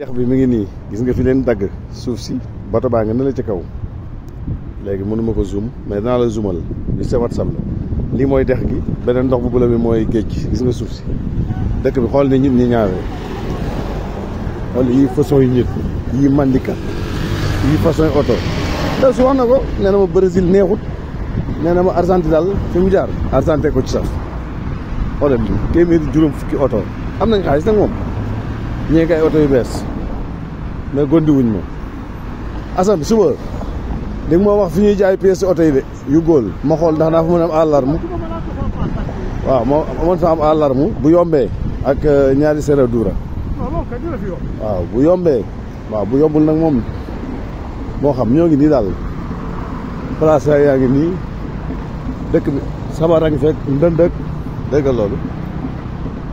dex bi mi ngi nii gis nga fi leen dagg suuf si bato baa nga ne la ci kaw léegi mënuma ko zoom mais dinaa la zoomal li sa WhatsApp la lii mooy dex gi beneen ndox bu bula bi mooy géej gi gis nga suuf si dëkk bi xool ni nit ñi ñaawee xool yi façon yu nit yi mandikat yi façon yu oto da su wax na ko nee na ma Brésil neexut nee na ma Argentine daal fi mu jaar Argentine ko ci saf xoolal bi téeméeri juróom fukki oto am nañ xaalis nag moom ñee kay oto yu bees mais gondi wuñ ma Assane suba dégg ma wax fi ñuy jaay pièces oto yi de yu góol ma xool ndax naa fa mën a am alarme waaw moo mën fa am alarme bu yombee ak ñaari sera duura waaw bu yombee waaw bu yombul nag moom moo xam ñoo ngi nii daal place yaa ngi nii dëkk bi sabara ngi fekk ndëndëk dégg loolu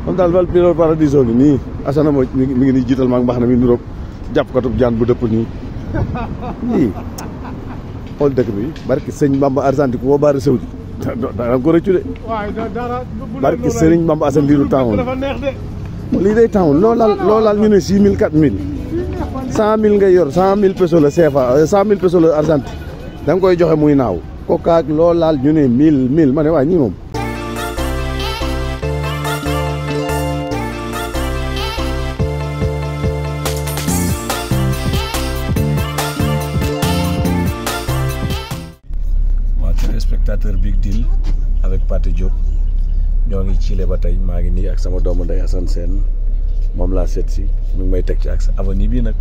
moom daal Valparaiso ngi nii Assane moo mi ngi nii jiital maag mbax na mi nuroog jàppkatub jaan bu dëpp nii lii xool dëkk bi barki sëñ Bamba Argentine ku boo baari sawdi da ko rëccu de barki sëriñ Bamba Assane lii du taawun lii day taawun loolaal ñu ne 6 000 4 000 100 000 ngay yor 100 000 pesos la CFA 100 000 pesos la Argentine da nga koy joxe muy naaw kookaak loolaal ñu ne 1000 ma ne waa ñii moom spectateur Big Deal avec Pathé Diop ñoo ngi Chile ba tey maa ngi nii ak sama doomu ndey Assane Sène moom laa seet si mu ngi may teg ci ak avenue bii nag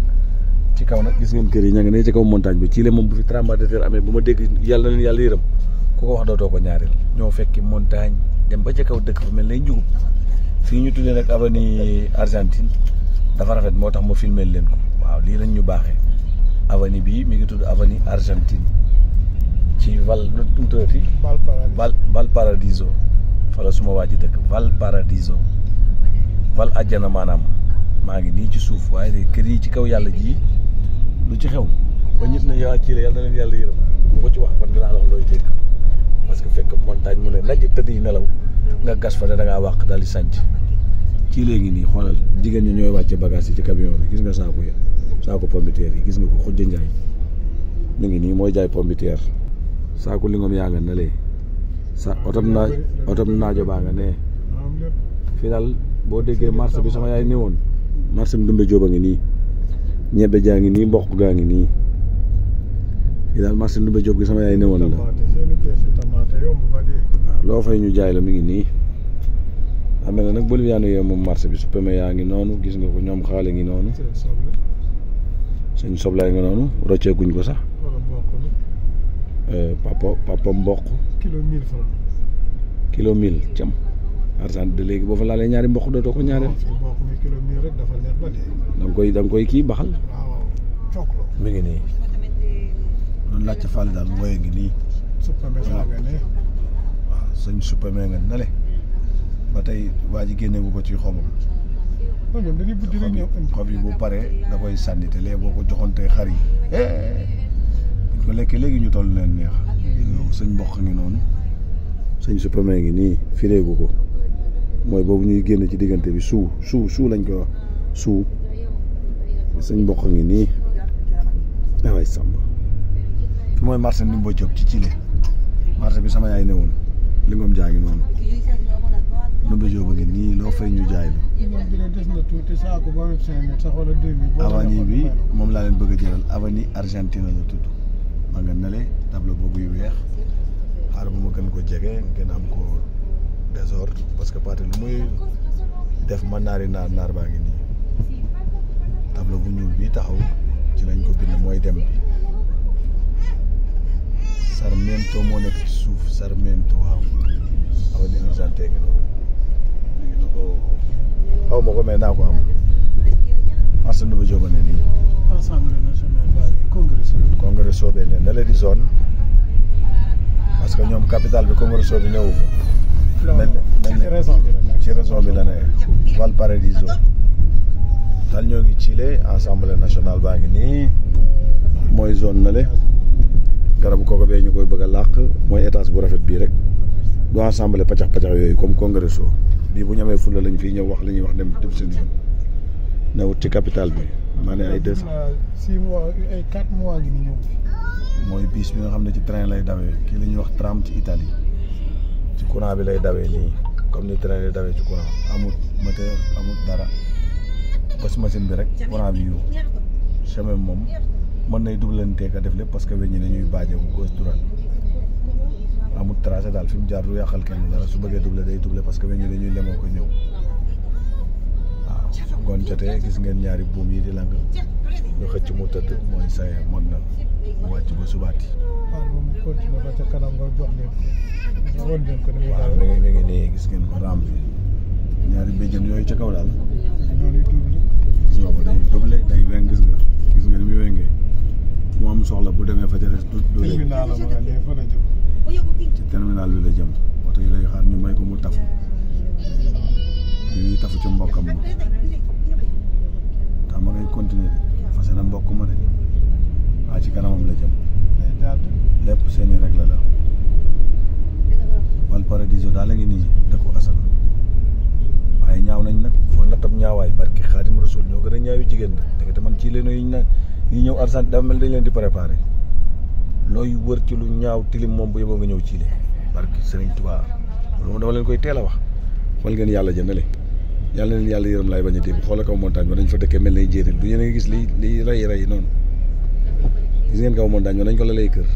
ci kaw nag gis ngeen kër yi ña ngi ne ci kaw montagne bi Chile moom bu fi tremblement de terre amee bu ma dégg yàlla na leen yàlla yërëm ku ko wax dootoo ko ñaareel ñoo fekki montagne dem ba ca kaw dëkk fa mel nay njugub fii ñu tuddee nag avenue Argentine dafa rafet moo tax ma filmé leen ko waaw lii lañ ñu baaxee avenue bii mi ngi tudd avenue Argentine ci Valparaiso fa la suma waa ji dëkk Valparaiso val àjjana maanaam maa ngi nii ci suuf waaye de kër yi ci kaw yàlla ji lu ci xew ba ñit na yaa ci la yàlla na leen yàlla yërëm bu ko ci wax ban dinaa la wax looy dégg parce que fekk montagne mu ne naj tëdd yi nelaw nga gas fa ne da ngaa wàq daal di sànc ci léegi nii xoolal jigéen ñi ñooy wàcce bagage yi ci camion bi gis nga saako ya saako pombiteer yi gis nga ko xujja njaay mi ngi nii mooy jaay pombiteer saako lingom yaa nga ne lee sa otom naajo baa nga ne fii daal boo déggee marché bi sama yaay ne woon marché bi Ndumbe Jóob a ngi nii ñebbe jaa ngi nii mboq gaa ngi nii fii daal marché Ndumbe Jóob gi sama yaay ne woon la waaw loo fay ñu jaay la mi ngi nii xam ne nag boliviano yee moom marché bi suppame yaa ngi noonu gis nga ko ñoom xaale ngi noonu sëñ soblaay nga noonu rocceeguñ ko sax papa mboq kilo 1000 francs kilo 1000 cam Argentine de léegi boo fa laalee ñaari mboq dootoo ko ñaareel mboq mi kilo 1000 rek dafa neex ba dee da nga koy kii baxal waaw coklo mi ngi nii noonu laajte Fall daal mooy ngi nii suppame saa nga ne waaw sëñ suppame nga nale ba tey waa ji génne wu ko ci xomam ñoom dañuy buddi rek ñëw indi xob yi bu paree da koy sànni te lee boo ko joxoon tey xar yi buñ ko lekkee léegi ñu toll leen neex sëñ mboq ngi noonu sëñ suppame ngi nii fireegu ko mooy boobu ñuy génn ci diggante bi suu lañ koy wax suu sëñ mboq ngi nii daway sàmb fi mooy marché Ndumbe Jóob ci Chile marché bi sama yaay ne woon li ngoom jaa ngi noonu Ndumbe Jóob a ngi nii loo fay ñu jaay la avenue bi moom laa leen bëgg a jëlal avenue Argentine la tudd maa nga nele tableau boobu yu weex xaar bu ma gën ko jege ngeen am ko désordre parce que Pathé lu muy def ma naar baa ngi nii tableau bu ñuul bi taxaw ci lañ ko bind mooy dem bi Sarmiento moo nekk ci suuf Sarmiento waaw avenue Argentine ngi noonu léegi na ko xaw ma ko mais naa ko am marché Ndumbe Jóob ne nii Assemblée nationale baa ngi congrès soobee ne na leen di zone parce que ñoom capital bi congrès bi newu fa ci région bi la ne Valparaiso daal ñoo ngi Chile Assemblée nationale baa ngi nii mooy zone na le garabu kooku bee ñu koy bëgg a làq mooy étage bu rafet bii rek du assemblée pacax yooyu comme congrès bii bu ñu amee fulla lañ fii ñëw wax li ñuy wax dem seen yoon newut ci capital bi maa ne ay 200. 6 mois ay 4 mois ngi ni ñëw. mooy bis bi nga xam ne ci train lay dawee kii la ñuy wax tram ci Italie ci courant bi lay dawee nii comme ni train lay dawee ci courant amul moteur amul dara bës machine bi rek courant bi yu chemin moom mën nay dublantee ka def lépp parce que weñ ñi dañuy baajewu gauche droite amul tracé daal fi mu jaar du yàqal kenn dara su bëggee doublé day doublé parce que weñ ñi dañuy lemoo ko ñëw waaw su ngoon jotee gis ngeen ñaari buum yi di lang ñu xëcc mu tëdd mooy saye mot na mu wàcc ba subaati. waaw moom continué ba ca kanam nga jox leen ko woon leen ko. waaw mi ngi nii gis ngeen ko raam bi ñaari béjjën yooyu ca kaw daal. noonu double. gis nga ko day doublé day weng gis nga ni muy wengee mu am soxla bu demee fa ca des du terminal la ma nga nee fa la jëm. ci terminal bi la jëm oto yi lay xaar ñu may ko mu tafu ñu ngi tafu ci mbokkam ma tax ma ngay continuer de fas na mbokk ma de waa ci kanamam la jëm lépp seeni règle la Valparaiso daal la ngi nii dëkku asal waaye ñaaw nañ nag foo nattab ñaawaay barki Xaadim Rasul ñoo gën a ñaawi jigéen de te man ci leeno yi ñëw Argentine dafa mel dañ leen di préparé looy wër ci lu ñaaw tilim moom bu yeboo nga ñëw Chile barki Sëriñ Tuubaa loolu dama leen koy teel a wax xool ngeen yàlla jëndale yàlla leen yàlla yërëm laay bañ a dégg xoolal kaw montagne ba dañ fa dëkkee mel nay jéeréel du yéen a ngi gis li rey noonu gis ngeen kaw montagne ba dañ ko la lay kër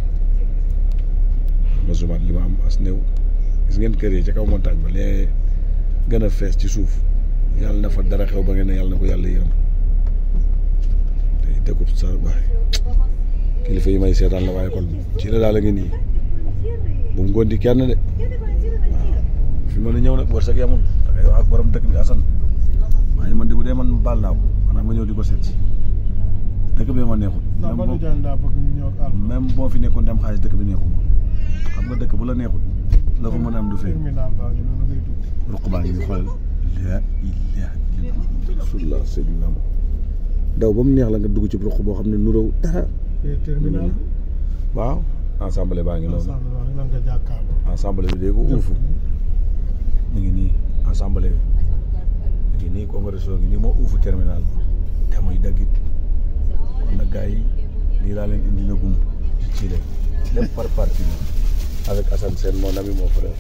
masumaat li ma am as néew gis ngeen kër yi ca kaw montagne ba lee gën a fees ci suuf yàlla na fa dara xew ba ngeen ne yàlla na ko yàlla yërëm tey dëkkub sa waaye kilifa yi may seetaan la waaye kon ci la daal a ngi nii bu mu gondi kenn de waaw fi mën a ñëw nag wërsëg yamul da ngay wax ak borom dëkk bi Assane waaye man de bu dee man baal naa ko xanaa ma ñëw di ko seet si dëkk bi ma neexul. même boo fi nekkoon dem xaalis dëkk bi neexul xam nga dëkk bu la neexul la fa mën a am du fee. ruq baa ngi nii xoolal la ilaha illallah sayyidina daw ba mu neex la nga dugg ci ruq boo xam ne nuróo dara. waaw ensemble baa ngi noonu ensemble bi dee ko uufu mi ngi nii ensemble mi ngi nii congresso ngi nii moo uufu terminal te muy daggit kon nag gars yi lii laa leen indi na gum ci Chile lépp par partie avec Assane Sène mon ami mon frère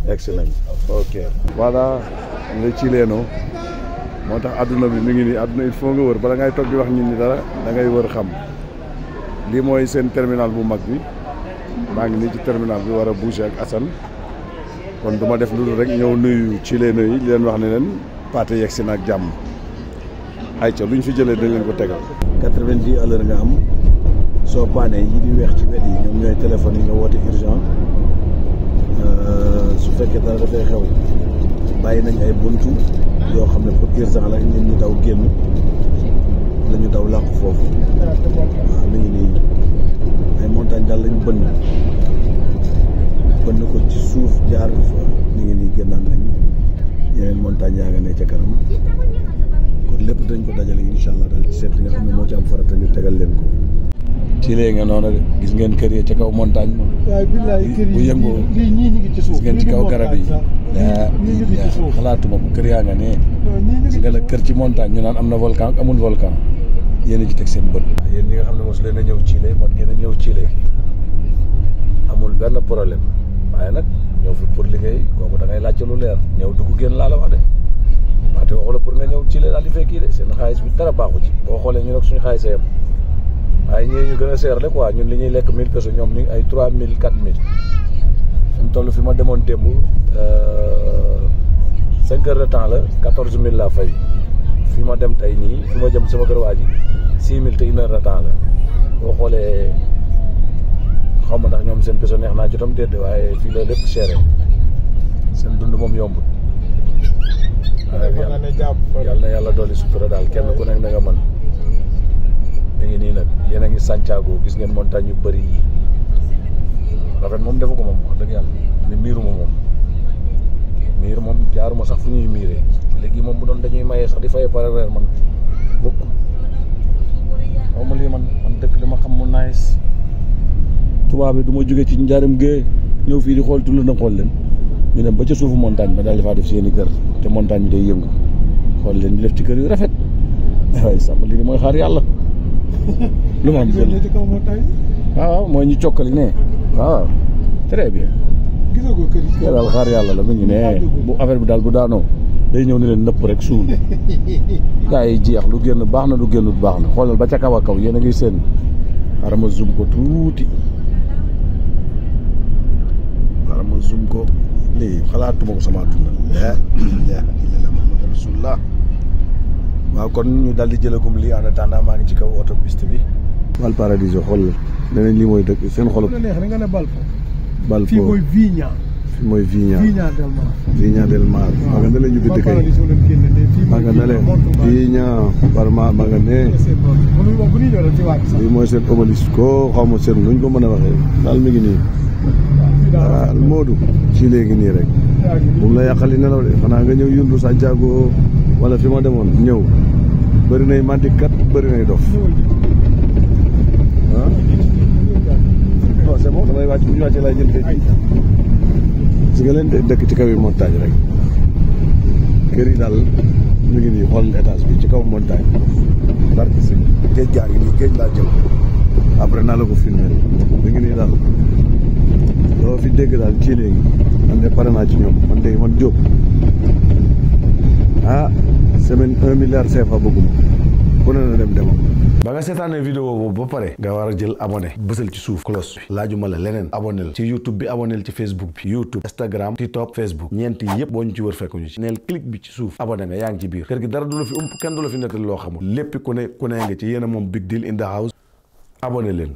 excellent ok voilà nga chileno moo tax adduna bi mi ngi nii adduna il faut nga wër bala ngay toog di wax nit ñi dara da ngay wër xam lii mooy seen terminal bu mag bi maa ngi nii ci terminal bi war a bouger ak Assane kon du ma def lu dul rek ñëw nuyu chileno yi leen wax ne leen Pathé yegsi na ak jàmm ayca luñ fi jëlee dañ leen ko tegal 90 à l'heure nga am soo paanee yi di weex ci wet yi ñoom ñooy téléphone yi nga woote urgent su fekkee dara dafay xew bàyyi nañ ay buntu yoo xam ne pour urgent la ñun ñu daw génn la ñu daw làqu foofu waaw mi ngi nii ay montagne daal lañ bënn ko ci suuf jaar fa mi ngi nii génnaan nañ yeneen montagne yaa nga ne ca kanam kon lépp dañ ko dajale incha allah daal ci seet li nga xam ne moo ci am farata ñu tegal leen ko ci léegi nga noonu de gis ngeen kër yi ca kaw montagne ma bu yëngoo gis ngeen ci kaw garab yi xalaatuma ko kër yaa nga ne gis nga la kër ci montagne ñu naan am na volcan ak amul volcan yéen a ci teg seen bët yéen ñi nga xam ne mosu leen a ñëw Chile mot ngeen a ñëw Chile amul benn problème waaye nag ñëw fi pour liggéey kooku da ngay laajte lu leer ñëw dugg génn laa la wax de waxte waxu la pour nga ñëw Chile daal di fay kii de seen xaalis bi dara baaxu ci boo xoolee ñu nag suñu xaalis a yem waaye ñii ñu gën a seer le quoi ñun li ñuy lekk 1000 pesos ñoom ñu ngi ay 3000 4000 fi mu toll fi ma demoon démb 5 heures de temps la 14000 laa fay fi ma dem tey nii fi ma jëm sama kër waa ji 6000 te 1 heure de temps la boo xoolee xaw ma ndax ñoom seen peso neex naa jotam déedéet waaye fii la lépp cher seen dund moom yombut yàlla na yàlla dolli sutura daal kenn ku nekk na nga mën mi ngi nii nag yéen a ngi Santiago gis ngeen montagne yu bëri yi rafet moom defu ko moom wax dëgg yàlla ni miiruma moom miir moom jaaruma sax fu ñuy miiree léegi moom bu doon dañuy mayee sax di fay par weer man bokk moom lii man dëkk li ma xam mu nice tubaab bi du ma jóge ci njaaram géej ñëw fii di xool tull na xool leen ñu dem ba ca suufu montagne ba daal di faa def seeni kër te montagne bi day yëngu xool leen di def ci kër yu rafet waaye sàmm lii mooy xaar yàlla lu ma am jël ci kaw montagne waaw mooy ñu cokkali ne waaw très bien gisoo ko kër yi daal xaar yàlla la mu ngi ne bu affaire bi daal bu daanoo day ñëw ne leen nëpp rek suul gaa yi jeex lu génn baax na lu génnut baax na xoolal ba ca kaw a kaw yéen a ngi seen xaaral ma zoom ko tuuti xaaral ma zoom ko lii xalaatuma ko sama àdduna la ilaha illallah muhammad rasulullah waaw kon ñu daal di jëlagum lii en attendant maa ngi ci kaw autopiste bi Valparaiso xool leneen lii mooy dëkk seen xolop la neex nga ne Balfo fii mooy Vigna mooy Vigna del Mar Vigna del Mar ma nga ne la ñu bind kay ma nga ne le Vigna Palma ma nga ne lii mooy seen obélisque xaw ma seen luñ ko mën a waxee daal mi ngi nii daal Modou ci léegi nii rek bu mu la yàqali nelaw de xanaa nga ñëw yundu Santiago wala fi ma demoon ñëw bëri nay mandikat bëri nay dof ah non c'est bon damay wàcc bu ñu wàccee laay jël kay si nga leen dëkk ci kaw yi montagne rek kër yi daal ñu ngi nii xool étage bi ci kaw montagne barke si géej gaa ngi nii géej laa jëm après naa la ko filmer mi ngi nii daal loo fi dégg daal ci léegi man de pare naa ci ñoom man de man Diop ah semaine 1 milliard CFA bëgguma ku ne na dem demam ba nga seetaanee vidéo boobu ba pare nga war a jël abonné bësal ci suuf cloche bi laajuma la leneen abonné ci YouTube bi abonné ci Facebook bi YouTube Instagram TikTok Facebook ñeent yi yëpp boo ñu ci wër fekkuñu ci neel clic bi ci suuf abonné nga yaa ngi ci biir kër gi dara du la fi kenn du la fi nettali loo xamul lépp ku ne nga ci yéen a moom big deal in the house abonné leen